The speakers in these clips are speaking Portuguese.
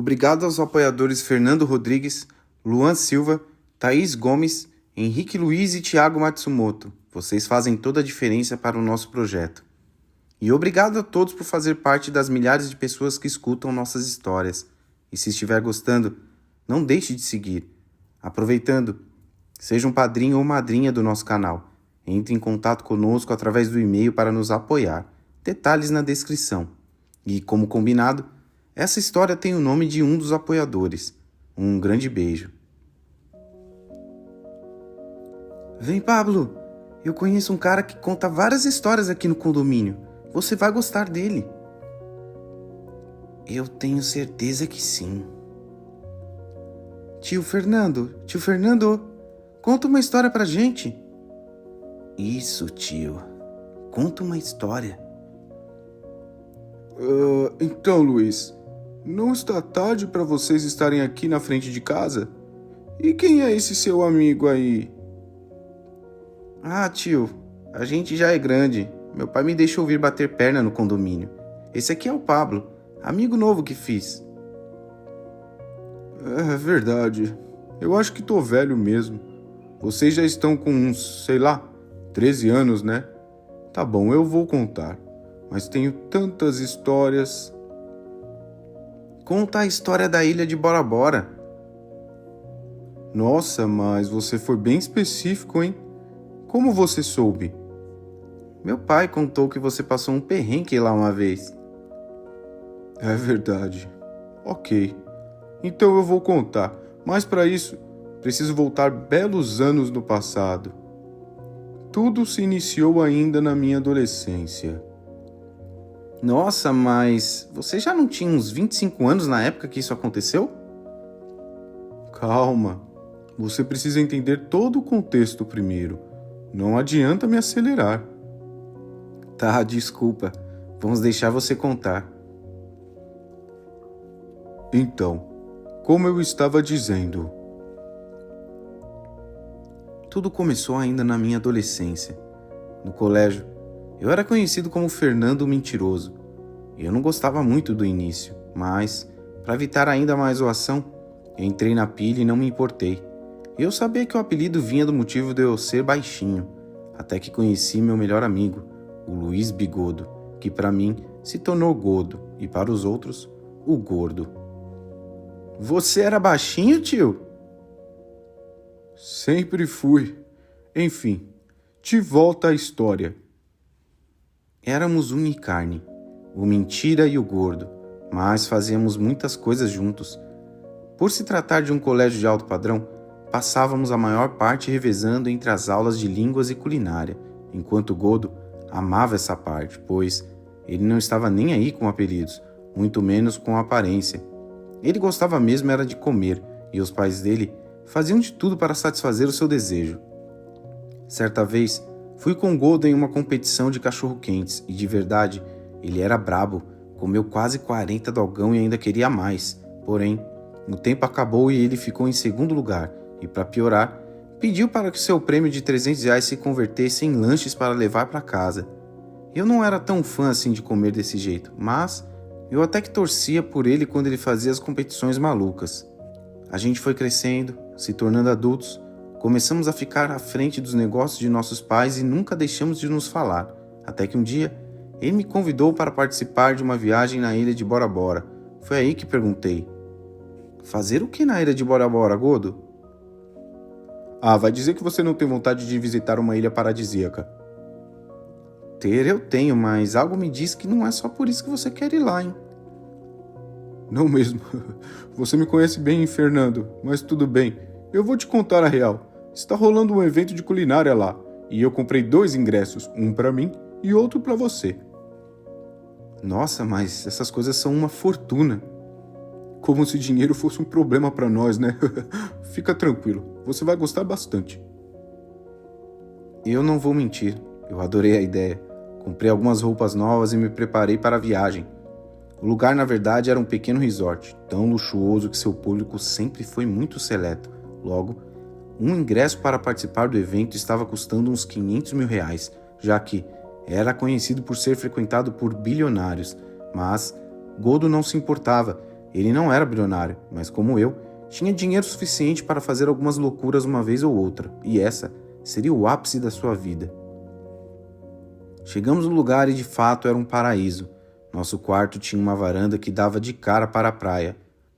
Obrigado aos apoiadores Fernando Rodrigues, Luan Silva, Thaís Gomes, Henrique Luiz e Thiago Matsumoto. Vocês fazem toda a diferença para o nosso projeto. E obrigado a todos por fazer parte das milhares de pessoas que escutam nossas histórias. E se estiver gostando, não deixe de seguir. Aproveitando, seja um padrinho ou madrinha do nosso canal. Entre em contato conosco através do e-mail para nos apoiar. Detalhes na descrição. E, como combinado, essa história tem o nome de um dos apoiadores. Um grande beijo. Vem, Pablo. Eu conheço um cara que conta várias histórias aqui no condomínio. Você vai gostar dele. Eu tenho certeza que sim. Tio Fernando, conta uma história pra gente. Isso, tio. Conta uma história. Então, Luiz, não está tarde para vocês estarem aqui na frente de casa? E quem é esse seu amigo aí? Ah, tio, a gente já é grande. Meu pai me deixou vir bater perna no condomínio. Esse aqui é o Pablo, amigo novo que fiz. É verdade. Eu acho que tô velho mesmo. Vocês já estão com uns, 13 anos, né? Tá bom, eu vou contar. Mas tenho tantas histórias. Conta a história da ilha de Bora Bora. Nossa, mas você foi bem específico, hein? Como você soube? Meu pai contou que você passou um perrengue lá uma vez. É verdade. Ok. Então eu vou contar. Mas para isso, preciso voltar belos anos no passado. Tudo se iniciou ainda na minha adolescência. Nossa, mas você já não tinha uns 25 anos na época que isso aconteceu? Calma. Você precisa entender todo o contexto primeiro. Não adianta me acelerar. Tá, desculpa. Vamos deixar você contar. Então, como eu estava dizendo... Tudo começou ainda na minha adolescência. No colégio, eu era conhecido como Fernando o Mentiroso. Eu não gostava muito do início, mas, para evitar ainda mais zoação, eu entrei na pilha e não me importei. Eu sabia que o apelido vinha do motivo de eu ser baixinho, até que conheci meu melhor amigo, o Luiz Bigodo, que para mim se tornou Godo e para os outros, o Gordo. Você era baixinho, tio? Sempre fui. Enfim, de volta à história. Éramos um e carne, o Mentira e o Gordo, mas fazíamos muitas coisas juntos. Por se tratar de um colégio de alto padrão, passávamos a maior parte revezando entre as aulas de línguas e culinária, enquanto o Godo amava essa parte, pois ele não estava nem aí com apelidos, muito menos com aparência. Ele gostava mesmo era de comer, e os pais dele faziam de tudo para satisfazer o seu desejo. Certa vez, fui com o Godo em uma competição de cachorro-quentes, e de verdade, ele era brabo, comeu quase 40 dogão e ainda queria mais. Porém, o tempo acabou e ele ficou em segundo lugar, e para piorar, pediu para que seu prêmio de R$300 se convertesse em lanches para levar para casa. Eu não era tão fã assim de comer desse jeito, mas eu até que torcia por ele quando ele fazia as competições malucas. A gente foi crescendo, se tornando adultos, começamos a ficar à frente dos negócios de nossos pais e nunca deixamos de nos falar, até que um dia ele me convidou para participar de uma viagem na ilha de Bora Bora. Foi aí que perguntei: fazer o que na ilha de Bora Bora, Godo? Ah, vai dizer que você não tem vontade de visitar uma ilha paradisíaca. Ter eu tenho, mas algo me diz que não é só por isso que você quer ir lá, hein? Não mesmo. Você me conhece bem, Fernando, mas tudo bem. Eu vou te contar a real. Está rolando um evento de culinária lá, e eu comprei 2 ingressos, um para mim e outro para você. Nossa, mas essas coisas são uma fortuna. Como se dinheiro fosse um problema para nós, né? Fica tranquilo, você vai gostar bastante. Eu não vou mentir, eu adorei a ideia. Comprei algumas roupas novas e me preparei para a viagem. O lugar, na verdade, era um pequeno resort, tão luxuoso que seu público sempre foi muito seleto. Logo, um ingresso para participar do evento estava custando uns R$500 mil, já que era conhecido por ser frequentado por bilionários. Mas Godo não se importava Ele não era bilionário, mas como eu, tinha dinheiro suficiente para fazer algumas loucuras uma vez ou outra, e essa seria o ápice da sua vida. Chegamos no lugar e de fato era um paraíso. Nosso quarto tinha uma varanda que dava de cara para a praia.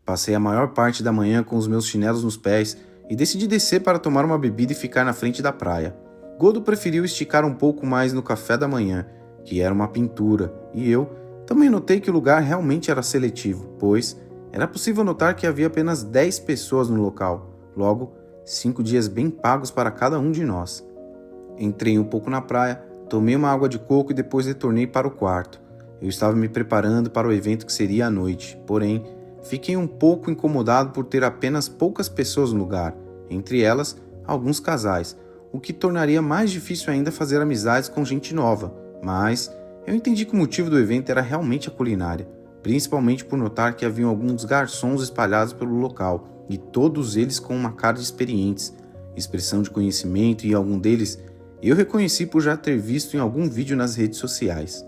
Passei a maior parte da manhã com os meus chinelos nos pés e decidi descer para tomar uma bebida e ficar na frente da praia. Godo preferiu esticar um pouco mais no café da manhã, que era uma pintura, e eu também notei que o lugar realmente era seletivo, pois era possível notar que havia apenas 10 pessoas no local, logo 5 dias bem pagos para cada um de nós. Entrei um pouco na praia, tomei uma água de coco e depois retornei para o quarto. Eu estava me preparando para o evento que seria à noite, porém, fiquei um pouco incomodado por ter apenas poucas pessoas no lugar, entre elas, alguns casais, o que tornaria mais difícil ainda fazer amizades com gente nova, mas eu entendi que o motivo do evento era realmente a culinária, principalmente por notar que haviam alguns garçons espalhados pelo local, e todos eles com uma cara de experientes, expressão de conhecimento, e algum deles eu reconheci por já ter visto em algum vídeo nas redes sociais.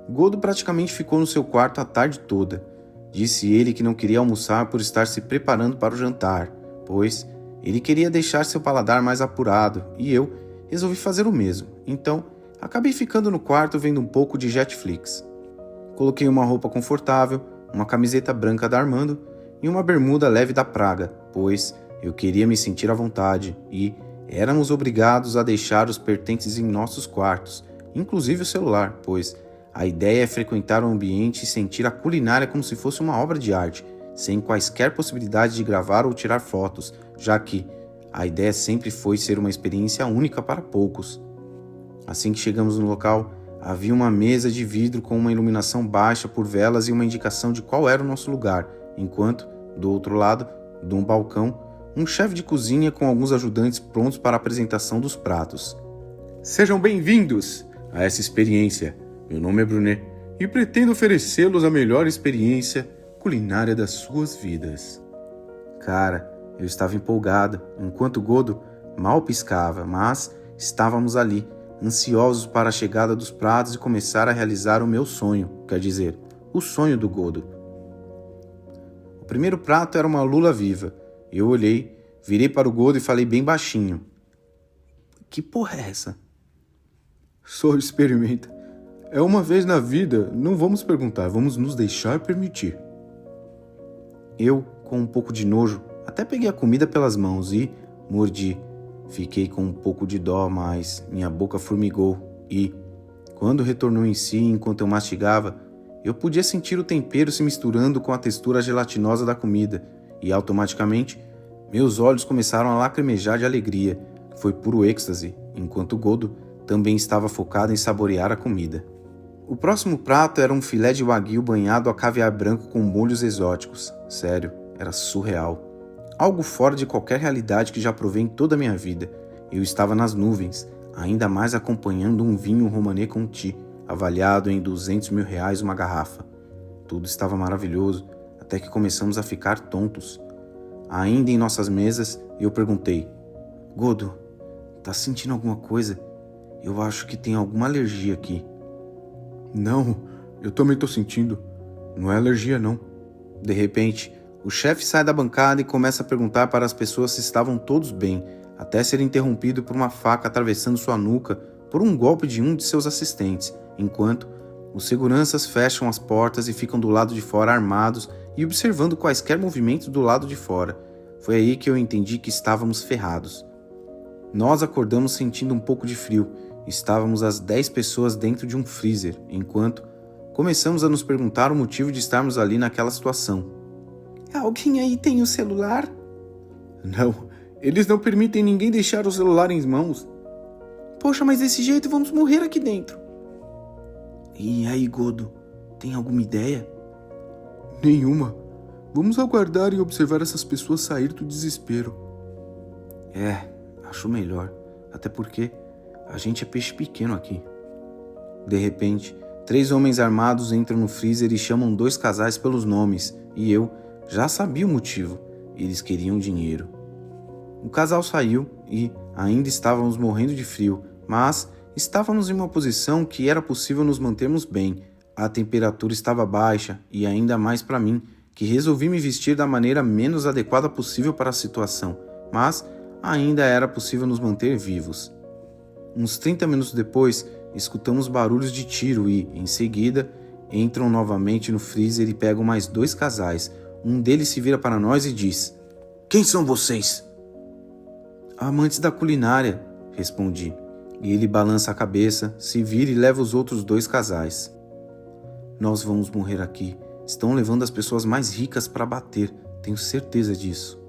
Godo praticamente ficou no seu quarto a tarde toda. Disse ele que não queria almoçar por estar se preparando para o jantar, pois ele queria deixar seu paladar mais apurado, e eu resolvi fazer o mesmo. Então, acabei ficando no quarto vendo um pouco de Netflix. Coloquei uma roupa confortável, uma camiseta branca da Armando e uma bermuda leve da Praga, pois eu queria me sentir à vontade e éramos obrigados a deixar os pertences em nossos quartos, inclusive o celular, pois a ideia é frequentar o ambiente e sentir a culinária como se fosse uma obra de arte, sem quaisquer possibilidade de gravar ou tirar fotos, já que a ideia sempre foi ser uma experiência única para poucos. Assim que chegamos no local, havia uma mesa de vidro com uma iluminação baixa por velas e uma indicação de qual era o nosso lugar, enquanto, do outro lado, de um balcão, um chefe de cozinha com alguns ajudantes prontos para a apresentação dos pratos. Sejam bem-vindos a essa experiência. Meu nome é Brunet e pretendo oferecê-los a melhor experiência culinária das suas vidas. Cara, eu estava empolgado, enquanto Godo mal piscava, mas estávamos ali, ansiosos para a chegada dos pratos e começar a realizar o meu sonho, quer dizer, o sonho do Godo. O primeiro prato era uma lula viva. Eu olhei, virei para o Godo e falei bem baixinho. Que porra é essa? Só experimenta. É uma vez na vida, não vamos perguntar, vamos nos deixar permitir. Eu, com um pouco de nojo, até peguei a comida pelas mãos e mordi. Fiquei com um pouco de dó, mas minha boca formigou e, quando retornou em si enquanto eu mastigava, eu podia sentir o tempero se misturando com a textura gelatinosa da comida e, automaticamente, meus olhos começaram a lacrimejar de alegria. Foi puro êxtase, enquanto Godo também estava focado em saborear a comida. O próximo prato era um filé de wagyu banhado a caviar branco com molhos exóticos. Sério, era surreal. Algo fora de qualquer realidade que já provei em toda a minha vida. Eu estava nas nuvens, ainda mais acompanhando um vinho Romanée Conti, avaliado em R$200 mil uma garrafa. Tudo estava maravilhoso, até que começamos a ficar tontos. Ainda em nossas mesas, eu perguntei: Godo, tá sentindo alguma coisa? Eu acho que tem alguma alergia aqui. Não, eu também tô sentindo. Não é alergia, não. De repente, o chefe sai da bancada e começa a perguntar para as pessoas se estavam todos bem, até ser interrompido por uma faca atravessando sua nuca por um golpe de um de seus assistentes, enquanto os seguranças fecham as portas e ficam do lado de fora armados e observando quaisquer movimentos do lado de fora. Foi aí que eu entendi que estávamos ferrados. Nós acordamos sentindo um pouco de frio. Estávamos as 10 pessoas dentro de um freezer, enquanto começamos a nos perguntar o motivo de estarmos ali naquela situação. Alguém aí tem o celular? Não, eles não permitem ninguém deixar o celular em mãos. Poxa, mas desse jeito vamos morrer aqui dentro. E aí, Godo, tem alguma ideia? Nenhuma. Vamos aguardar e observar essas pessoas sair do desespero. Acho melhor, até porque a gente é peixe pequeno aqui. De repente, 3 homens armados entram no freezer e chamam 2 casais pelos nomes, e eu já sabia o motivo. Eles queriam dinheiro. O casal saiu e ainda estávamos morrendo de frio, mas estávamos em uma posição que era possível nos mantermos bem, A temperatura estava baixa e ainda mais para mim, que resolvi me vestir da maneira menos adequada possível para a situação, mas ainda era possível nos manter vivos. Uns 30 minutos depois, escutamos barulhos de tiro e, em seguida, entram novamente no freezer e pegam mais 2 casais. Um deles se vira para nós e diz: "Quem são vocês?" "Amantes da culinária", respondi. E ele balança a cabeça, se vira e leva os outros 2 casais. "Nós vamos morrer aqui. Estão levando as pessoas mais ricas para bater, tenho certeza disso."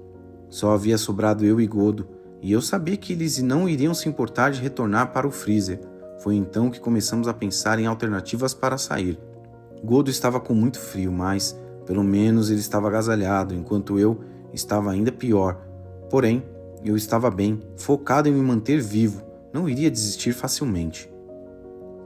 Só havia sobrado eu e Godo, e eu sabia que eles não iriam se importar de retornar para o freezer. Foi então que começamos a pensar em alternativas para sair. Godo estava com muito frio, mas, pelo menos, ele estava agasalhado, enquanto eu estava ainda pior. Porém, eu estava bem, focado em me manter vivo, não iria desistir facilmente.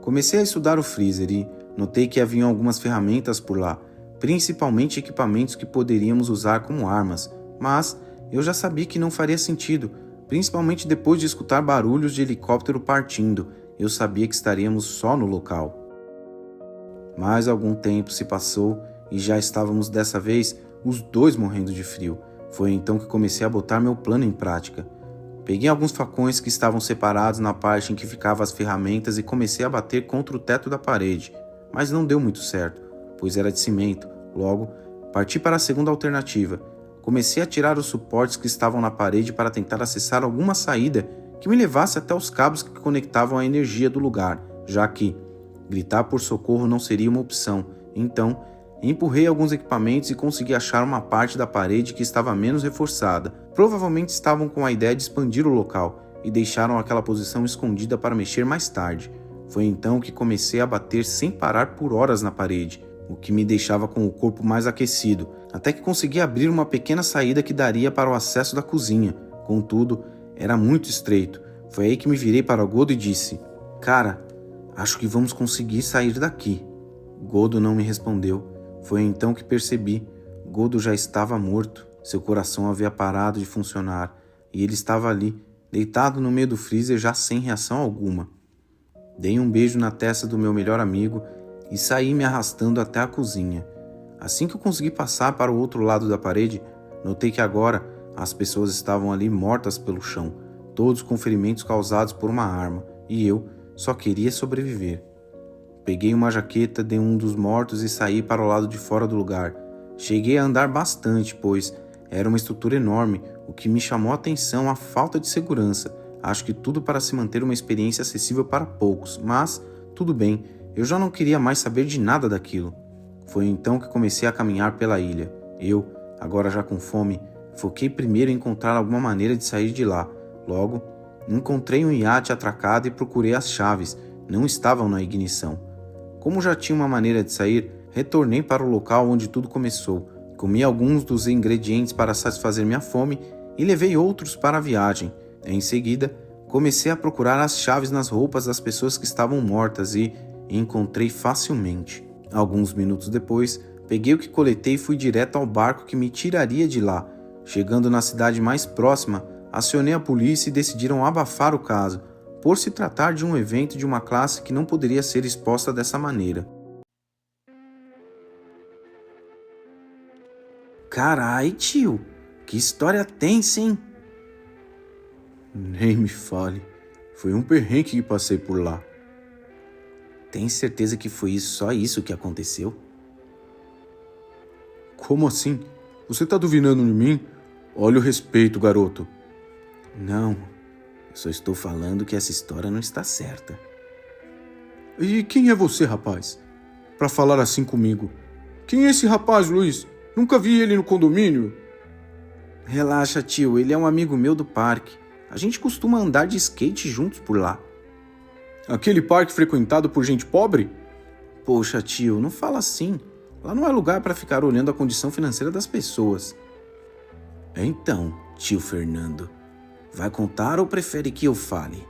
Comecei a estudar o freezer e notei que haviam algumas ferramentas por lá, principalmente equipamentos que poderíamos usar como armas, mas eu já sabia que não faria sentido, principalmente depois de escutar barulhos de helicóptero partindo. Eu sabia que estaríamos só no local. Mais algum tempo se passou e já estávamos dessa vez os 2 morrendo de frio. Foi então que comecei a botar meu plano em prática. Peguei alguns facões que estavam separados na parte em que ficavam as ferramentas e comecei a bater contra o teto da parede, mas não deu muito certo, pois era de cimento. Logo, parti para a segunda alternativa. Comecei a tirar os suportes que estavam na parede para tentar acessar alguma saída que me levasse até os cabos que conectavam a energia do lugar, já que gritar por socorro não seria uma opção. Então, empurrei alguns equipamentos e consegui achar uma parte da parede que estava menos reforçada. Provavelmente estavam com a ideia de expandir o local e deixaram aquela posição escondida para mexer mais tarde. Foi então que comecei a bater sem parar por horas na parede, o que me deixava com o corpo mais aquecido, até que consegui abrir uma pequena saída que daria para o acesso da cozinha. Contudo, era muito estreito. Foi aí que me virei para o Godo e disse: "Cara, acho que vamos conseguir sair daqui." Godo não me respondeu. Foi então que percebi. Godo já estava morto. Seu coração havia parado de funcionar e ele estava ali, deitado no meio do freezer já sem reação alguma. Dei um beijo na testa do meu melhor amigo e saí me arrastando até a cozinha. Assim que eu consegui passar para o outro lado da parede, notei que agora as pessoas estavam ali mortas pelo chão, todos com ferimentos causados por uma arma, e eu só queria sobreviver. Peguei uma jaqueta de um dos mortos e saí para o lado de fora do lugar. Cheguei a andar bastante, pois era uma estrutura enorme, o que me chamou a atenção a falta de segurança. Acho que tudo para se manter uma experiência acessível para poucos, mas tudo bem, eu já não queria mais saber de nada daquilo. Foi então que comecei a caminhar pela ilha. Eu, agora já com fome, foquei primeiro em encontrar alguma maneira de sair de lá. Logo, encontrei um iate atracado e procurei as chaves. Não estavam na ignição. Como já tinha uma maneira de sair, retornei para o local onde tudo começou. Comi alguns dos ingredientes para satisfazer minha fome e levei outros para a viagem. Em seguida, comecei a procurar as chaves nas roupas das pessoas que estavam mortas e encontrei facilmente. Alguns minutos depois, peguei o que coletei e fui direto ao barco que me tiraria de lá. Chegando na cidade mais próxima, acionei a polícia e decidiram abafar o caso, por se tratar de um evento de uma classe que não poderia ser exposta dessa maneira. Carai, tio, que história tensa, hein? Nem me fale, foi um perrengue que passei por lá. Tem certeza que foi só isso que aconteceu? Como assim? Você tá duvidando de mim? Olha o respeito, garoto. Não, eu só estou falando que essa história não está certa. E quem é você, rapaz? Pra falar assim comigo. Quem é esse rapaz, Luiz? Nunca vi ele no condomínio. Relaxa, tio, ele é um amigo meu do parque. A gente costuma andar de skate juntos por lá. Aquele parque frequentado por gente pobre? Poxa, tio, não fala assim. Lá não é lugar para ficar olhando a condição financeira das pessoas. Então, tio Fernando, vai contar ou prefere que eu fale?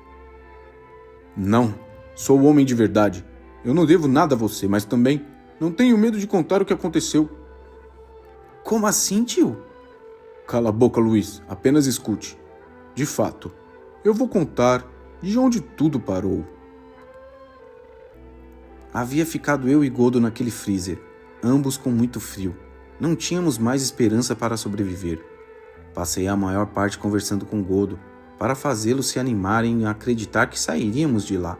Não, sou o homem de verdade. Eu não devo nada a você, mas também não tenho medo de contar o que aconteceu. Como assim, tio? Cala a boca, Luiz. Apenas escute. De fato, eu vou contar de onde tudo parou. Havia ficado eu e Godo naquele freezer, ambos com muito frio. Não tínhamos mais esperança para sobreviver. Passei a maior parte conversando com Godo, para fazê-lo se animar em acreditar que sairíamos de lá.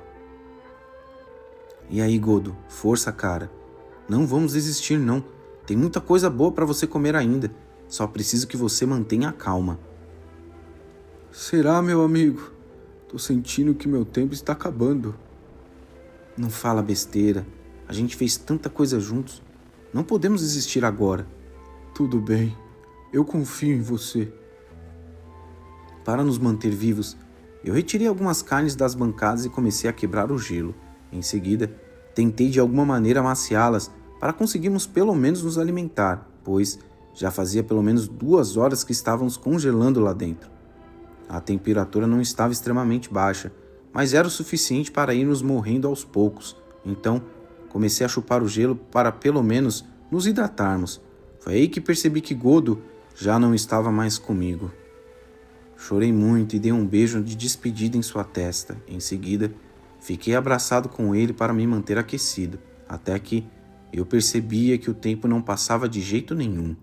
E aí, Godo, força, cara. Não vamos desistir, não. Tem muita coisa boa para você comer ainda. Só preciso que você mantenha a calma. Será, meu amigo? Tô sentindo que meu tempo está acabando. Não fala besteira. A gente fez tanta coisa juntos. Não podemos desistir agora. Tudo bem. Eu confio em você. Para nos manter vivos, eu retirei algumas carnes das bancadas e comecei a quebrar o gelo. Em seguida, tentei de alguma maneira amaciá-las para conseguirmos pelo menos nos alimentar, pois já fazia pelo menos 2 horas que estávamos congelando lá dentro. A temperatura não estava extremamente baixa, mas era o suficiente para irmos morrendo aos poucos. Então, comecei a chupar o gelo para pelo menos nos hidratarmos. Foi aí que percebi que Godo já não estava mais comigo. Chorei muito e dei um beijo de despedida em sua testa. Em seguida, fiquei abraçado com ele para me manter aquecido, até que eu percebia que o tempo não passava de jeito nenhum.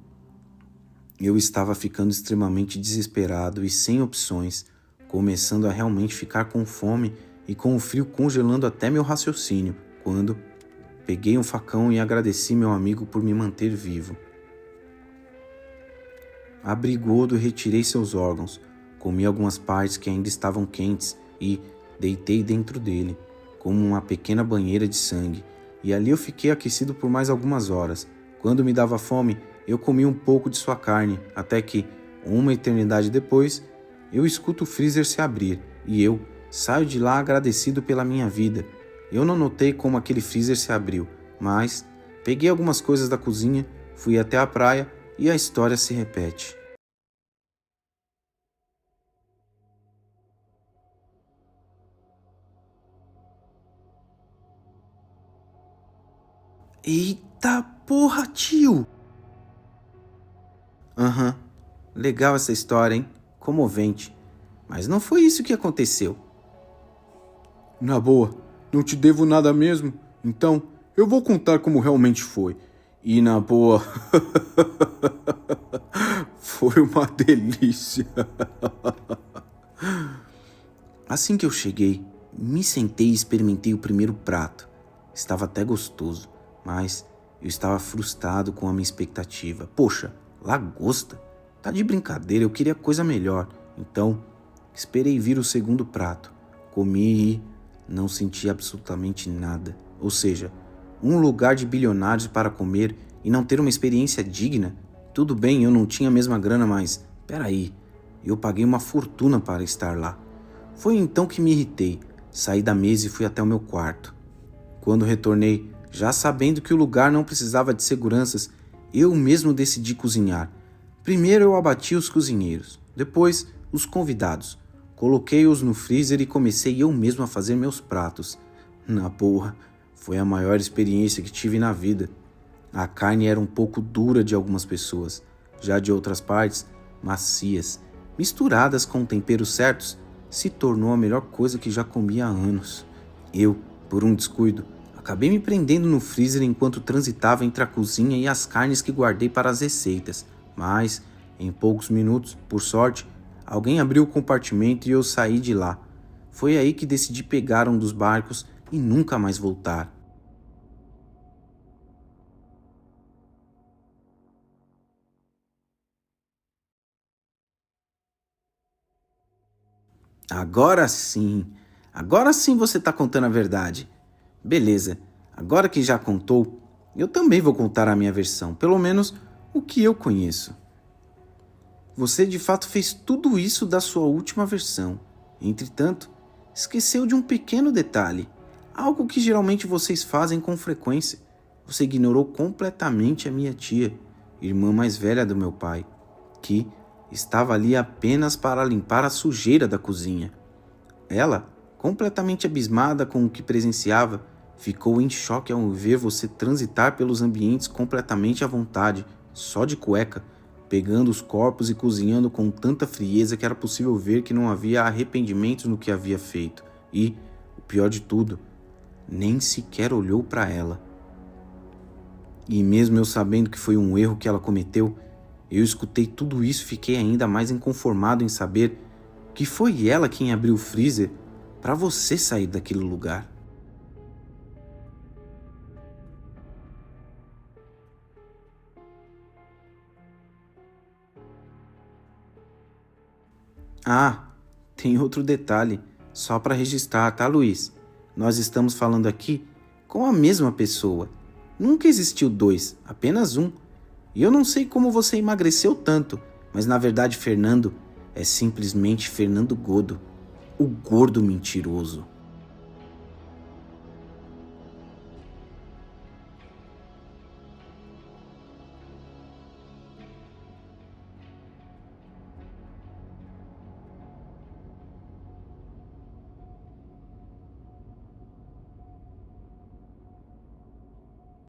Eu estava ficando extremamente desesperado e sem opções, começando a realmente ficar com fome e com o frio congelando até meu raciocínio, quando peguei um facão e agradeci meu amigo por me manter vivo. Abri Godo e retirei seus órgãos, comi algumas partes que ainda estavam quentes e deitei dentro dele, como uma pequena banheira de sangue, e ali eu fiquei aquecido por mais algumas horas. Quando me dava fome, eu comi um pouco de sua carne, até que, uma eternidade depois, eu escuto o freezer se abrir, e eu saio de lá agradecido pela minha vida. Eu não notei como aquele freezer se abriu, mas peguei algumas coisas da cozinha, fui até a praia e a história se repete. Eita porra, tio! Aham, legal essa história, hein? Comovente. Mas não foi isso que aconteceu. Na boa, não te devo nada mesmo, então eu vou contar como realmente foi. E na boa, foi uma delícia. Assim que eu cheguei, me sentei e experimentei o primeiro prato. Estava até gostoso, mas eu estava frustrado com a minha expectativa. Poxa, lagosta? Tá de brincadeira, eu queria coisa melhor. Então, esperei vir o segundo prato. Comi e não senti absolutamente nada. Ou seja, um lugar de bilionários para comer e não ter uma experiência digna? Tudo bem, eu não tinha a mesma grana, mas peraí, eu paguei uma fortuna para estar lá. Foi então que me irritei, saí da mesa e fui até o meu quarto. Quando retornei, já sabendo que o lugar não precisava de seguranças, eu mesmo decidi cozinhar. Primeiro eu abati os cozinheiros, depois os convidados. Coloquei-os no freezer e comecei eu mesmo a fazer meus pratos. Na boa, foi a maior experiência que tive na vida. A carne era um pouco dura de algumas pessoas, já de outras partes, macias. Misturadas com temperos certos, se tornou a melhor coisa que já comi há anos. Eu, por um descuido, acabei me prendendo no freezer enquanto transitava entre a cozinha e as carnes que guardei para as receitas. Mas, em poucos minutos, por sorte, alguém abriu o compartimento e eu saí de lá. Foi aí que decidi pegar um dos barcos e nunca mais voltar. Agora sim você tá contando a verdade. Beleza, agora que já contou, eu também vou contar a minha versão, pelo menos o que eu conheço. Você de fato fez tudo isso da sua última versão. Entretanto, esqueceu de um pequeno detalhe, algo que geralmente vocês fazem com frequência. Você ignorou completamente a minha tia, irmã mais velha do meu pai, que estava ali apenas para limpar a sujeira da cozinha. Ela, completamente abismada com o que presenciava, ficou em choque ao ver você transitar pelos ambientes completamente à vontade, só de cueca, pegando os corpos e cozinhando com tanta frieza que era possível ver que não havia arrependimentos no que havia feito. E, o pior de tudo, nem sequer olhou para ela. E mesmo eu sabendo que foi um erro que ela cometeu, eu escutei tudo isso e fiquei ainda mais inconformado em saber que foi ela quem abriu o freezer para você sair daquele lugar. Ah, tem outro detalhe, só para registrar, tá, Luiz? Nós estamos falando aqui com a mesma pessoa. Nunca existiu dois, apenas um. E eu não sei como você emagreceu tanto, mas na verdade Fernando é simplesmente Fernando Godo, o gordo mentiroso.